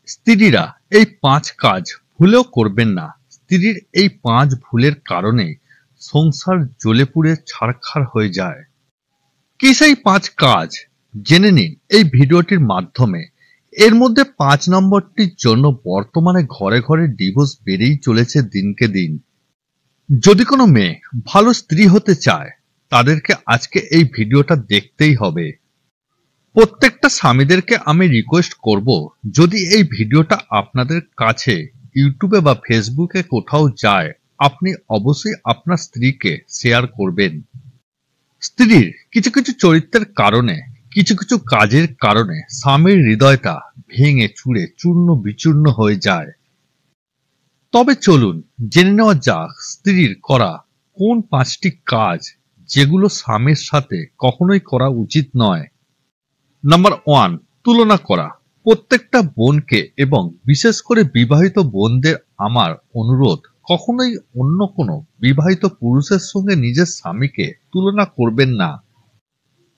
স্ত্রীরা এই ৫ কাজ ভুলেও করবেন না। স্ত্রীর এই ৫ ভুলের কারণে সংসার জ্বলে-পুড়ে ছারখার হয়ে যায়। কি সেই ৫ কাজ? জেনে নিন এই ভিডিওটির মাধ্যমে। এর মধ্যে ৫ নম্বরটির জন্য বর্তমানে ঘরে ঘরে ডিভোর্স বেড়েই চলেছে দিনকে দিন। যদি কোনো মেয়ে ভালো স্ত্রী হতে চায়, তাদেরকে আজকে এই ভিডিওটা দেখতেই হবে। প্রত্যেকটা স্বামীদেরকে আমি রিকোয়েস্ট করব, যদি এই ভিডিওটা আপনাদের কাছে ইউটিউবে বা ফেসবুকে কোথাও যায়, আপনি অবশ্যই আপনার স্ত্রীকে শেয়ার করবেন। স্ত্রীর কিছু কিছু চরিত্রের কারণে, কিছু কিছু কাজের কারণে স্বামীর হৃদয়টা ভেঙে চুরে চূর্ণ বিচূর্ণ হয়ে যায়। তবে চলুন জেনে নেওয়া যাক স্ত্রীর করা কোন ৫টি কাজ যেগুলো স্বামীর সাথে কখনোই করা উচিত নয়। নাম্বার 1, তুলনা করা। প্রত্যেকটা বোনকে এবং বিশেষ করে বিবাহিত বোনদের আমার অনুরোধ, কখনোই অন্য কোনো বিবাহিত পুরুষের সঙ্গে নিজের স্বামীকে তুলনা করবেন না।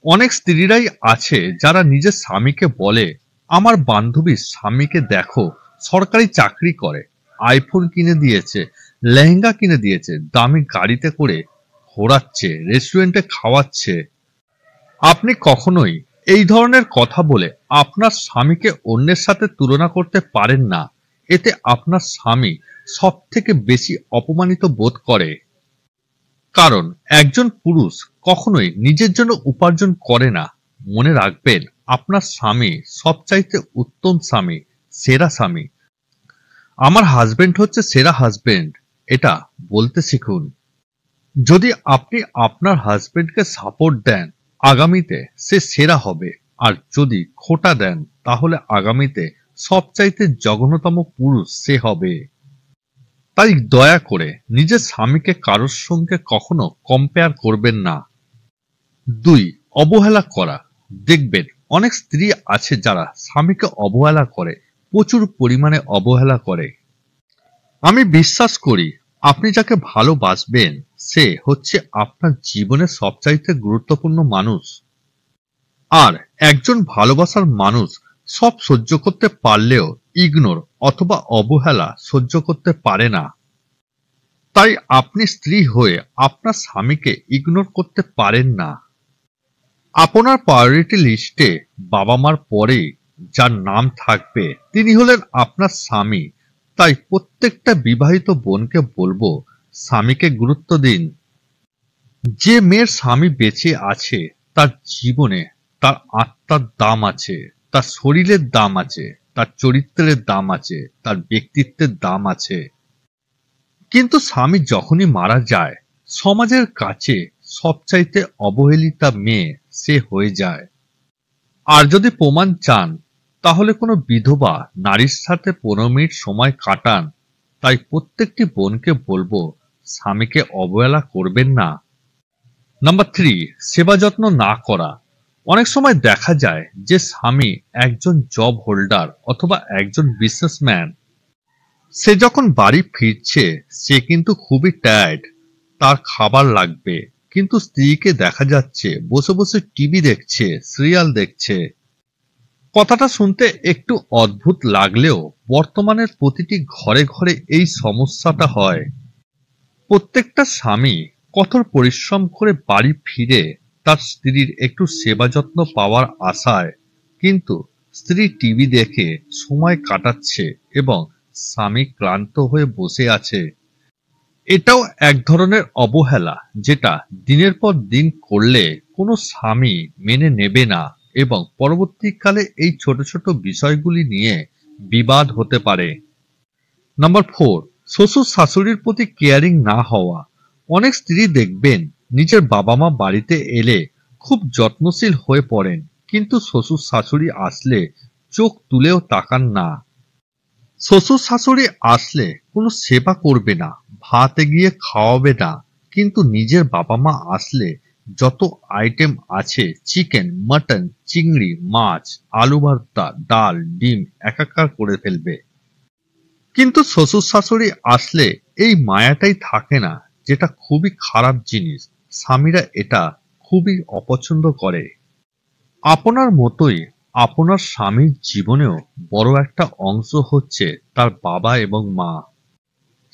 অনেক স্ত্রীরাই আছে যারা নিজের স্বামীকে বলে, আমার বান্ধবীর স্বামীকে দেখো, সরকারি চাকরি করে, আইফোন কিনে দিয়েছে, লেহেঙ্গা কিনে দিয়েছে, দামি গাড়িতে করে ঘোরাচ্ছে, রেস্টুরেন্টে খাওয়াচ্ছে। আপনি কখনোই এই ধরনের কথা বলে আপনার স্বামীকে অন্যের সাথে তুলনা করতে পারেন না। এতে আপনার স্বামী সব থেকে বেশি অপমানিত বোধ করে। কারণ একজন পুরুষ কখনোই নিজের জন্য উপার্জন করে না। মনে রাখবেন, আপনার স্বামী সবচাইতে উত্তম স্বামী, সেরা স্বামী। আমার হাজবেন্ড হচ্ছে সেরা হাজবেন্ড, এটা বলতে শিখুন। যদি আপনি আপনার হাজবেন্ডকে সাপোর্ট দেন, আগামীতে সে সেরা হবে। আর যদি খোঁটা দেন, তাহলে আগামীতে সবচাইতে জঘন্যতম পুরুষ সে হবে। তাই দয়া করে নিজের স্বামীকে কারোর সঙ্গে কখনো কম্পেয়ার করবেন না। ২, অবহেলা করা। দেখবেন অনেক স্ত্রী আছে যারা স্বামীকে অবহেলা করে, প্রচুর পরিমাণে অবহেলা করে। আমি বিশ্বাস করি আপনি যাকে ভালোবাসবেন সে হচ্ছে আপনার জীবনের সবচাইতে গুরুত্বপূর্ণ মানুষ। আর একজন ভালোবাসার মানুষ সব সহ্য করতে পারলেও ইগনোর অথবা অবহেলা সহ্য করতে পারে না। তাই আপনি স্ত্রী হয়ে আপনার স্বামীকে ইগনোর করতে পারেন না। আপনার প্রায়োরিটি লিস্টে বাবা মার পরে যার নাম থাকবে তিনি হলেন আপনার স্বামী। তাই প্রত্যেকটা বিবাহিত বোনকে বলবো, স্বামীকে গুরুত্ব দিন। যে মেয়ের স্বামী বেঁচে আছে, তার জীবনে তার আত্মার দাম আছে, তার শরীরের দাম আছে, তার চরিত্রের দাম আছে, তার ব্যক্তিত্বের দাম আছে। কিন্তু স্বামী যখনই মারা যায়, সমাজের কাছে সবচাইতে অবহেলিতা মেয়ে সে হয়ে যায়। আর যদি প্রমাণ চান, তাহলে কোনো বিধবা নারীর সাথে 15 মিনিট সময় কাটান। তাই প্রত্যেকটি বোনকে বলবো, স্বামীকে অবহেলা করবেন না। নাম্বার 3, সেবা যত্ন না করা। অনেক সময় দেখা যায় যে স্বামী একজন জব হোল্ডার অথবা একজন বিজনেসম্যান। সে যখন বাড়ি ফিরছে সে কিন্তু খুবই টায়ার্ড, তার খাবার লাগবে, কিন্তু স্ত্রীকে দেখা যাচ্ছে বসে বসে টিভি দেখছে, সিরিয়াল দেখছে। কথাটা শুনতে একটু অদ্ভুত লাগলেও বর্তমানের প্রতিটি ঘরে ঘরে এই সমস্যাটা হয়। প্রত্যেকটা স্বামী কঠোর পরিশ্রম করে বাড়ি ফিরে তার স্ত্রীর একটু সেবা যত্ন পাওয়ার আশায়, কিন্তু স্ত্রী টিভি দেখে সময় কাটাচ্ছে এবং স্বামী ক্লান্ত হয়ে বসে আছে। এটাও এক ধরনের অবহেলা, যেটা দিনের পর দিন করলে কোনো স্বামী মেনে নেবে না এবং পরবর্তীকালে এই ছোট ছোট বিষয়গুলি নিয়ে বিবাদ হতে পারে। নাম্বার 4, শ্বশুর শাশুড়ির প্রতি কেয়ারিং না হওয়া। অনেক স্ত্রী দেখবেন নিজের বাবা মা বাড়িতে এলে খুব যত্নশীল হয়ে পড়েন, কিন্তু শ্বশুর শাশুড়ি আসলে চোখ তুলেও তাকান না। শ্বশুর শাশুড়ি আসলে কোনো সেবা করবে না, ভাত এগিয়ে খাওয়াবে না, কিন্তু নিজের বাবা মা আসলে যত আইটেম আছে, চিকেন, মটন, চিংড়ি, মাছ, আলু ভর্তা, ডাল, ডিম একাকার করে ফেলবে। কিন্তু শ্বশুর শাশুড়ি আসলে এই মায়াটাই থাকে না, যেটা খুবই খারাপ জিনিস। স্বামীরা এটা খুবই অপছন্দ করে। আপনার মতোই আপনার স্বামীর জীবনেও বড় একটা অংশ হচ্ছে তার বাবা এবং মা।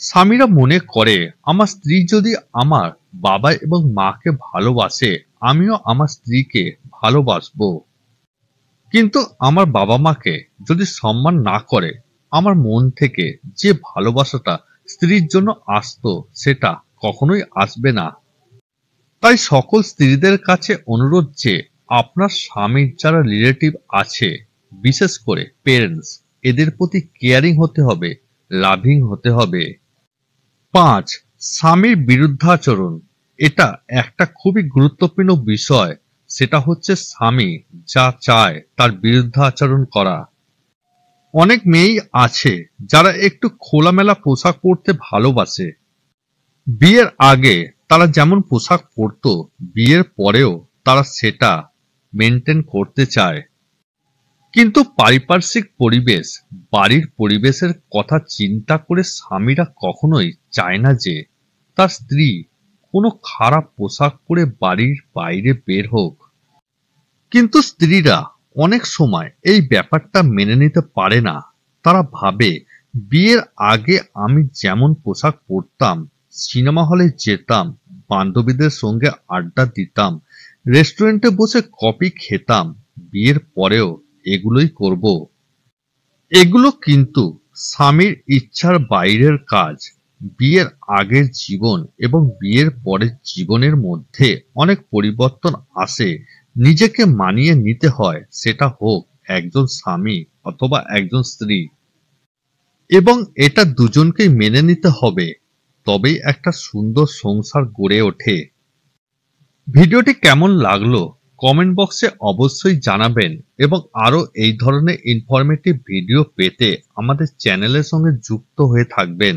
স্বামীরা মনে করে আমার স্ত্রী যদি আমার বাবা এবং মাকে ভালোবাসে, আমিও আমার স্ত্রীকে ভালোবাসবো। কিন্তু আমার বাবা মাকে যদি সম্মান না করে, আমার মন থেকে যে ভালোবাসাটা স্ত্রীর জন্য আসতো সেটা কখনোই আসবে না। তাই সকল স্ত্রীদের কাছে অনুরোধ যে আপনার স্বামীর যারা রিলেটিভ আছে, বিশেষ করে পেরেন্টস, এদের প্রতি কেয়ারিং হতে হবে, লাভিং হতে হবে। 5. স্বামীর বিরুদ্ধাচরণ। এটা একটা খুবই গুরুত্বপূর্ণ বিষয়। সেটা হচ্ছে স্বামী যা চায় তার বিরুদ্ধাচরণ করা। অনেক মেয়েই আছে যারা একটু খোলামেলা পোশাক পরতে ভালোবাসে। বিয়ের আগে তারা যেমন পোশাক পরতো, বিয়ের পরেও তারা সেটা মেনটেন করতে চায়। কিন্তু পারিপার্শ্বিক পরিবেশ, বাড়ির পরিবেশের কথা চিন্তা করে স্বামীরা কখনোই চায় না যে তার স্ত্রী কোনো খারাপ পোশাক পরে বাড়ির বাইরে বের হোক। কিন্তু স্ত্রীরা অনেক সময় এই ব্যাপারটা মেনে নিতে পারে না। তারা ভাবে, বিয়ের আগে আমি যেমন পোশাক পরতাম, সিনেমা হলে যেতাম, বান্ধবীদের সঙ্গে আড্ডা দিতাম, রেস্টুরেন্টে বসে কফি খেতাম, বিয়ের পরেও এগুলোই করব। এগুলো কিন্তু স্বামীর ইচ্ছার বাইরের কাজ। বিয়ের আগের জীবন এবং বিয়ের পরের জীবনের মধ্যে অনেক পরিবর্তন আসে। নিজেকে মানিয়ে নিতে হয়, সেটা হোক একজন স্বামী অথবা একজন স্ত্রী, এবং এটা দুজনকেই মেনে নিতে হবে। তবেই একটা সুন্দর সংসার গড়ে ওঠে। ভিডিওটি কেমন লাগলো কমেন্ট বক্সে অবশ্যই জানাবেন, এবং আরো এই ধরনের ইনফরমেটিভ ভিডিও পেতে আমাদের চ্যানেলের সঙ্গে যুক্ত হয়ে থাকবেন।